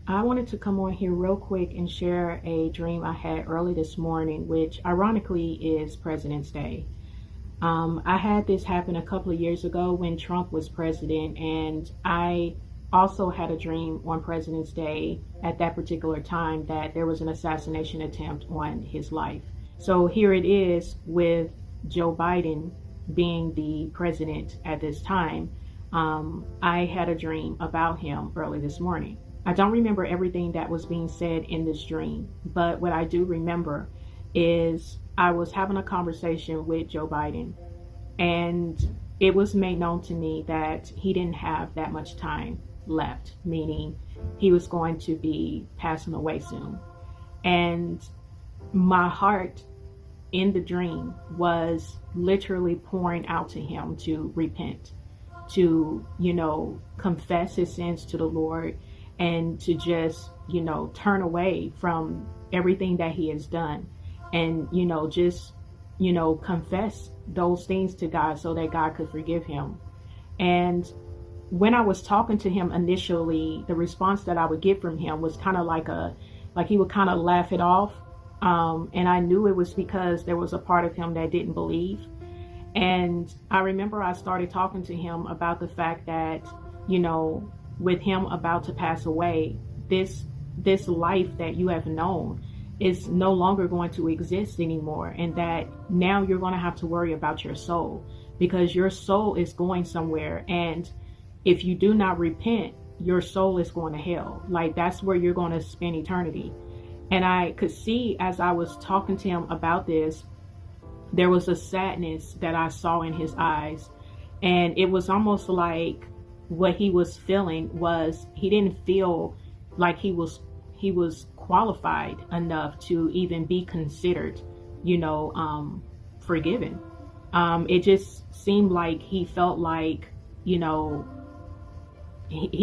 I wanted to come on here real quick and share a dream I had early this morning, which ironically is President's Day. I had this happen a couple of years ago when Trump was president, and I also had a dream on President's Day at that particular time that there was an assassination attempt on his life. So here it is with Joe Biden being the president at this time. I had a dream about him early this morning. I don't remember everything that was being said in this dream, but what I do remember is I was having a conversation with Joe Biden, and it was made known to me that he didn't have that much time left, meaning he was going to be passing away soon. And my heart in the dream was literally pouring out to him to repent, to, confess his sins to the Lord, and to just, turn away from everything that he has done, and, just, confess those things to God so that God could forgive him. And when I was talking to him initially, the response that I would get from him was kind of like he would kind of laugh it off. And I knew it was because there was a part of him that didn't believe. And I remember I started talking to him about the fact that, with him about to pass away, this life that you have known is no longer going to exist anymore. And that now you're going to have to worry about your soul, because your soul is going somewhere. And if you do not repent, your soul is going to hell. Like, that's where you're going to spend eternity. And I could see as I was talking to him about this, there was a sadness that I saw in his eyes. And it was almost like what he was feeling was he didn't feel like he was qualified enough to even be considered, forgiven. It just seemed like he felt like, he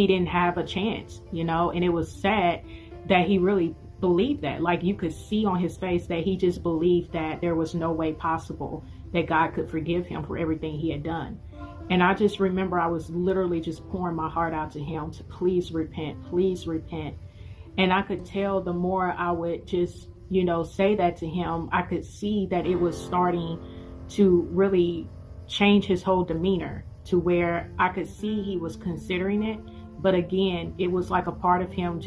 didn't have a chance, and it was sad that he really believed that. Like, you could see on his face that he just believed that there was no way possible that God could forgive him for everything he had done. And I just remember I was literally just pouring my heart out to him to please repent, please repent. And I could tell the more I would just, say that to him, I could see that it was starting to really change his whole demeanor, to where I could see he was considering it. But again, it was like a part of him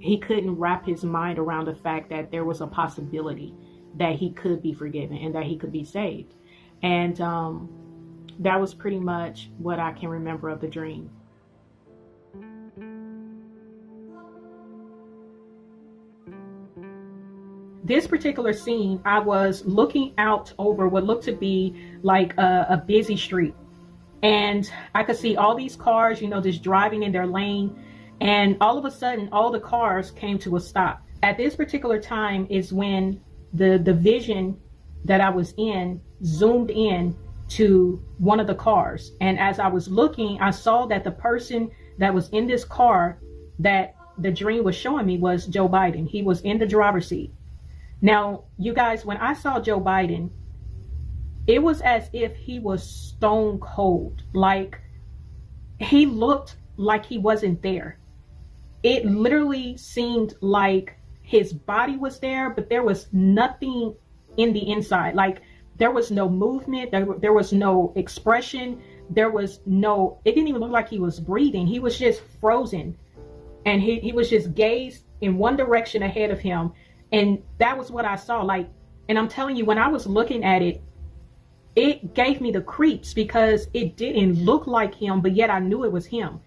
he couldn't wrap his mind around the fact that there was a possibility that he could be forgiven and that he could be saved. And that was pretty much what I can remember of the dream. This particular scene, I was looking out over what looked to be like a busy street. And I could see all these cars, just driving in their lane. And all of a sudden, all the cars came to a stop. At this particular time is when the vision that I was in zoomed in to one of the cars. And as I was looking, I saw that the person that was in this car that the dream was showing me was Joe Biden. He was in the driver's seat. Now, you guys, when I saw Joe Biden, it was as if he was stone cold. Like, he looked like he wasn't there. It literally seemed like his body was there, but there was nothing in the inside. Like, there was no movement. There was no expression. It didn't even look like he was breathing. He was just frozen. And he was just gazed in one direction ahead of him. And that was what I saw. Like, and I'm telling you, when I was looking at it, it gave me the creeps, because it didn't look like him, but yet I knew it was him.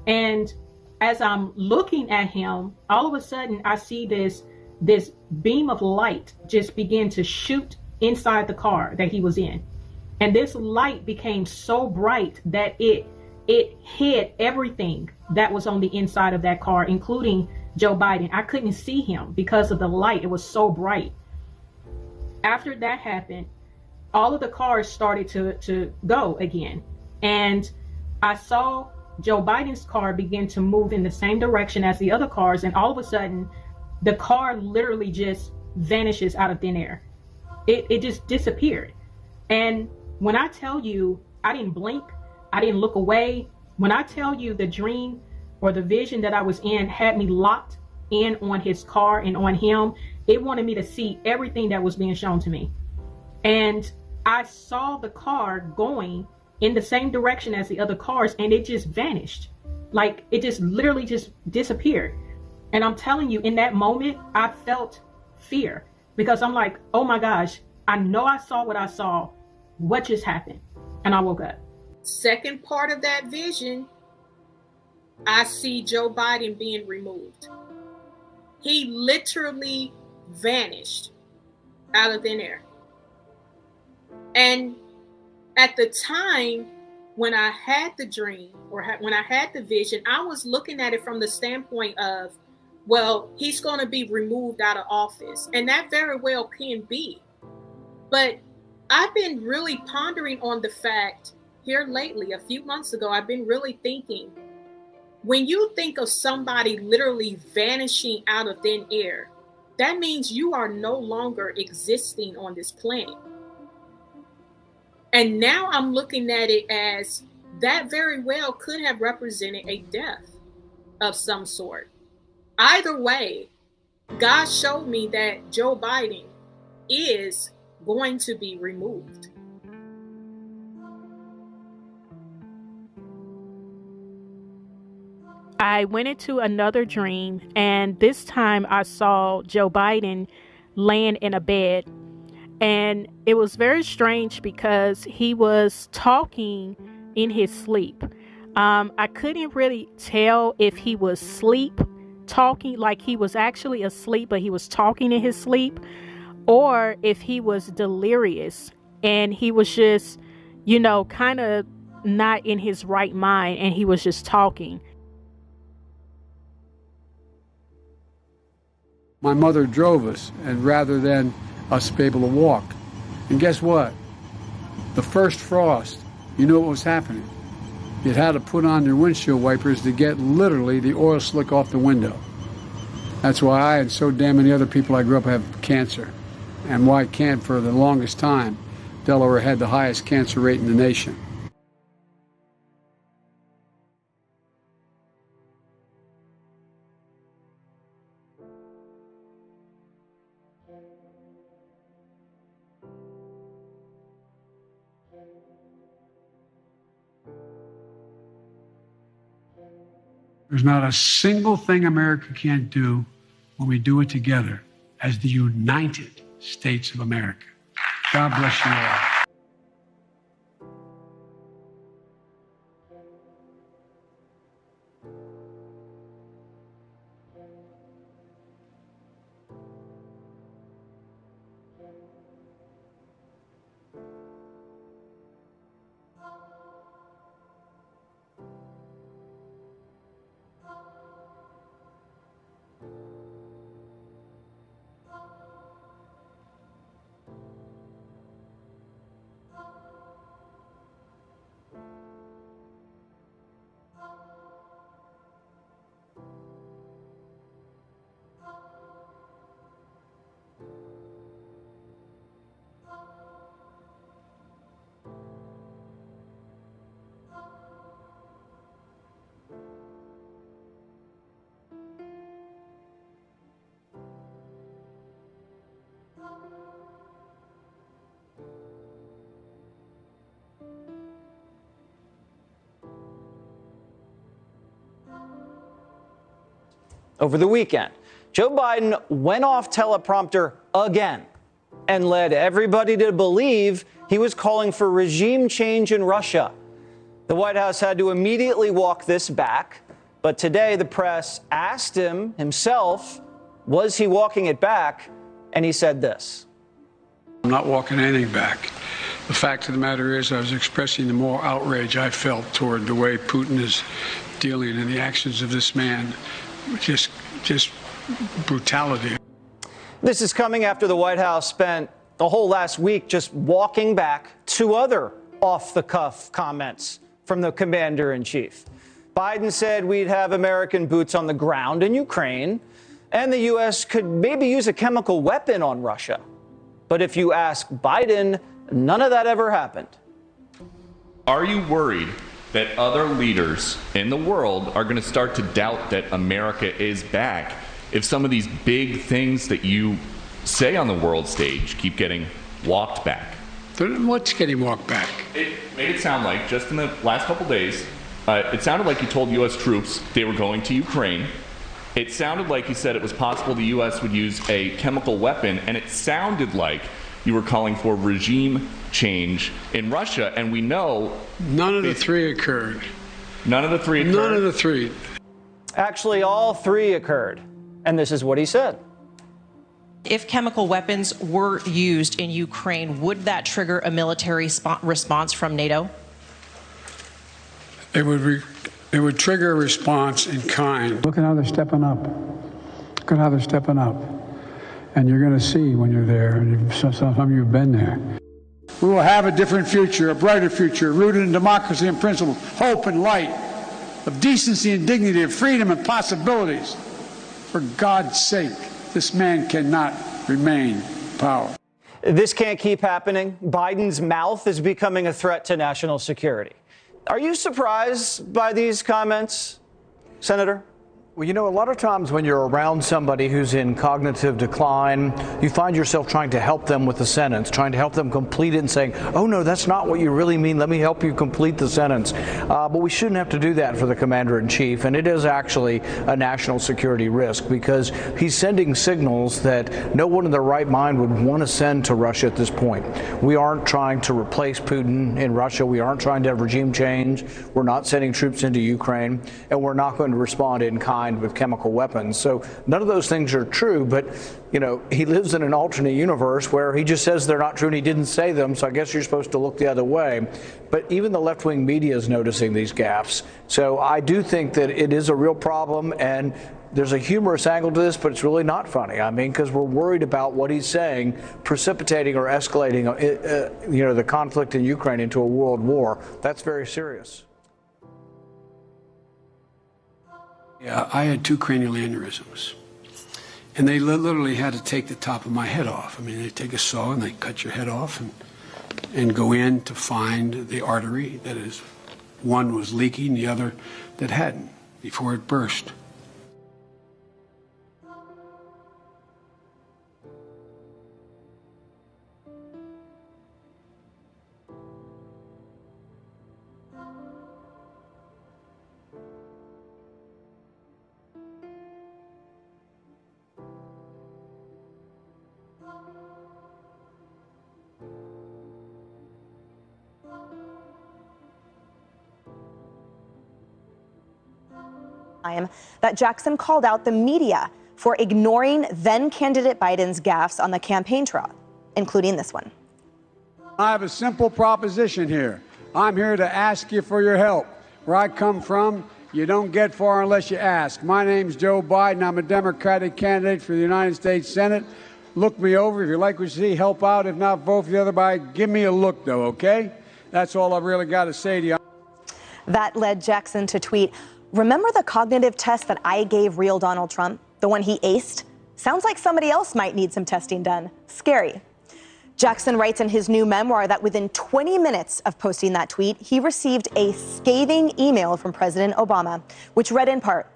And as I'm looking at him, all of a sudden I see this beam of light just begin to shoot inside the car that he was in. And this light became so bright that it hid everything that was on the inside of that car, including Joe Biden. I couldn't see him because of the light. It was so bright. After that happened, all of the cars started to go again. And I saw Joe Biden's car begin to move in the same direction as the other cars. And all of a sudden, the car literally just vanishes out of thin air. It just disappeared. And when I tell you, I didn't blink, I didn't look away. When I tell you the dream or the vision that I was in had me locked in on his car and on him. It wanted me to see everything that was being shown to me. And I saw the car going in the same direction as the other cars, and it just vanished. Like, it just literally just disappeared. And I'm telling you, in that moment, I felt fear, because I'm like, oh my gosh, I know I saw what I saw. What just happened? And I woke up. Second part of that vision, I see Joe Biden being removed. He literally vanished out of thin air. And at the time when I had the dream, or when I had the vision, I was looking at it from the standpoint of, well, he's going to be removed out of office. And that very well can be. But I've been really pondering on the fact here lately, a few months ago, I've been really thinking, when you think of somebody literally vanishing out of thin air, that means you are no longer existing on this planet. And now I'm looking at it as that very well could have represented a death of some sort. Either way, God showed me that Joe Biden is going to be removed. I went into another dream, and this time I saw Joe Biden laying in a bed. And it was very strange because he was talking in his sleep. I couldn't really tell if he was talking, like he was actually asleep, but he was talking in his sleep, or if he was delirious and he was just, kind of not in his right mind, and he was just talking. My mother drove us, and rather than us be able to walk. And guess what? The first frost, you know what was happening? You had to put on your windshield wipers to get literally the oil slick off the window. That's why I and so damn many other people I grew up have cancer. And why can't, for the longest time, Delaware had the highest cancer rate in the nation. There's not a single thing America can't do when we do it together as the United States of America. God bless you all. Over the weekend, Joe Biden went off teleprompter again and led everybody to believe he was calling for regime change in Russia. The White House had to immediately walk this back, but today the press asked him himself, was he walking it back? And he said this. I'm not walking anything back. The fact of the matter is I was expressing the moral outrage I felt toward the way Putin is dealing and the actions of this man. Just brutality. This is coming after the White House spent the whole last week just walking back two other off-the-cuff comments from the commander-in-chief. Biden said we'd have American boots on the ground in Ukraine, and the U.S. could maybe use a chemical weapon on Russia. But if you ask Biden, none of that ever happened. Are you worried that other leaders in the world are going to start to doubt that America is back if some of these big things that you say on the world stage keep getting walked back? What's getting walked back? It made it sound like, just in the last couple days, it sounded like you told U.S. troops they were going to Ukraine. It sounded like you said it was possible the U.S. would use a chemical weapon, and it sounded like you were calling for regime change in Russia, and we know... None of the three occurred. None of the three occurred? None of the three. Actually, all three occurred, and this is what he said. If chemical weapons were used in Ukraine, would that trigger a military response from NATO? It would trigger a response in kind. Look at how they're stepping up. Look at how they're stepping up. And you're going to see when you're there, and some of you have been there. We will have a different future, a brighter future, rooted in democracy and principle, hope and light, of decency and dignity, of freedom and possibilities. For God's sake, this man cannot remain in power. This can't keep happening. Biden's mouth is becoming a threat to national security. Are you surprised by these comments, Senator? Well, you know, a lot of times when you're around somebody who's in cognitive decline, you find yourself trying to help them with the sentence, trying to help them complete it and saying, oh, no, that's not what you really mean. Let me help you complete the sentence. But we shouldn't have to do that for the commander in chief. And it is actually a national security risk because he's sending signals that no one in their right mind would want to send to Russia at this point. We aren't trying to replace Putin in Russia. We aren't trying to have regime change. We're not sending troops into Ukraine, and we're not going to respond in kind with chemical weapons. So none of those things are true, but you know, he lives in an alternate universe where he just says they're not true and he didn't say them, so I guess you're supposed to look the other way. But even the left-wing media is noticing these gaffes. So I do think that it is a real problem, and there's a humorous angle to this, but it's really not funny. I mean, because we're worried about what he's saying precipitating or escalating you know, the conflict in Ukraine into a world war. That's very serious. Yeah, I had 2 cranial aneurysms, and they literally had to take the top of my head off. I mean, they take a saw and they cut your head off and go in to find the artery that is, one was leaking, the other that hadn't before it burst. That Jackson called out the media for ignoring then-candidate Biden's gaffes on the campaign trail, including this one. I have a simple proposition here. I'm here to ask you for your help. Where I come from, you don't get far unless you ask. My name's Joe Biden. I'm a Democratic candidate for the United States Senate. Look me over. If you like what you see, help out. If not, vote for the other guy. Give me a look, though, okay? That's all I've really got to say to you. That led Jackson to tweet, remember the cognitive test that I gave real Donald Trump? The one he aced? Sounds like somebody else might need some testing done. Scary. Jackson writes in his new memoir that within 20 minutes of posting that tweet, he received a scathing email from President Obama, which read in part,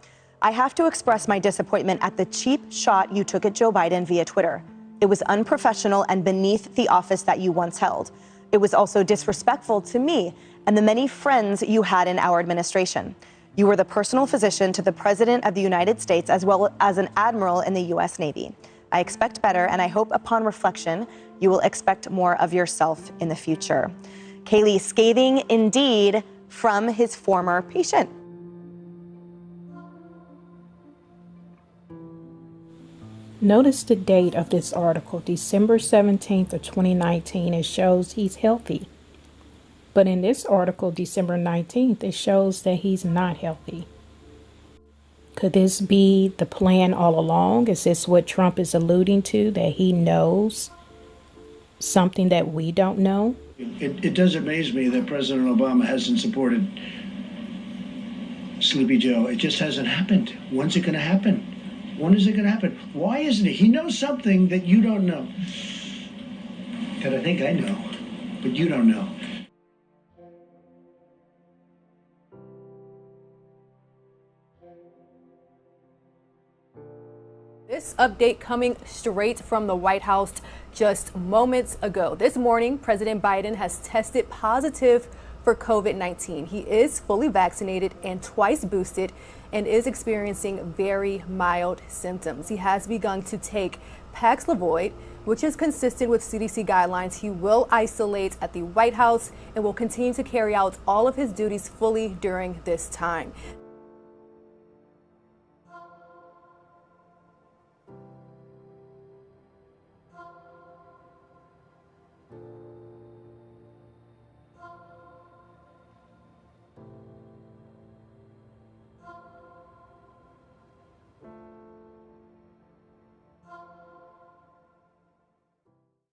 I have to express my disappointment at the cheap shot you took at Joe Biden via Twitter. It was unprofessional and beneath the office that you once held. It was also disrespectful to me and the many friends you had in our administration. You were the personal physician to the President of the United States as well as an admiral in the U.S. Navy. I expect better, and I hope upon reflection, you will expect more of yourself in the future. Kaylee, scathing indeed from his former patient. Notice the date of this article, December 17th of 2019. It shows he's healthy. But in this article, December 19th, it shows that he's not healthy. Could this be the plan all along? Is this what Trump is alluding to, that he knows something that we don't know? It does amaze me that President Obama hasn't supported Sleepy Joe. It just hasn't happened. When's it going to happen? When is it going to happen? Why isn't it? He knows something that you don't know. That I think I know, but you don't know. This update coming straight from the White House just moments ago. This morning, President Biden has tested positive for COVID-19. He is fully vaccinated and twice boosted and is experiencing very mild symptoms. He has begun to take Paxlovid, which is consistent with CDC guidelines. He will isolate at the White House and will continue to carry out all of his duties fully during this time.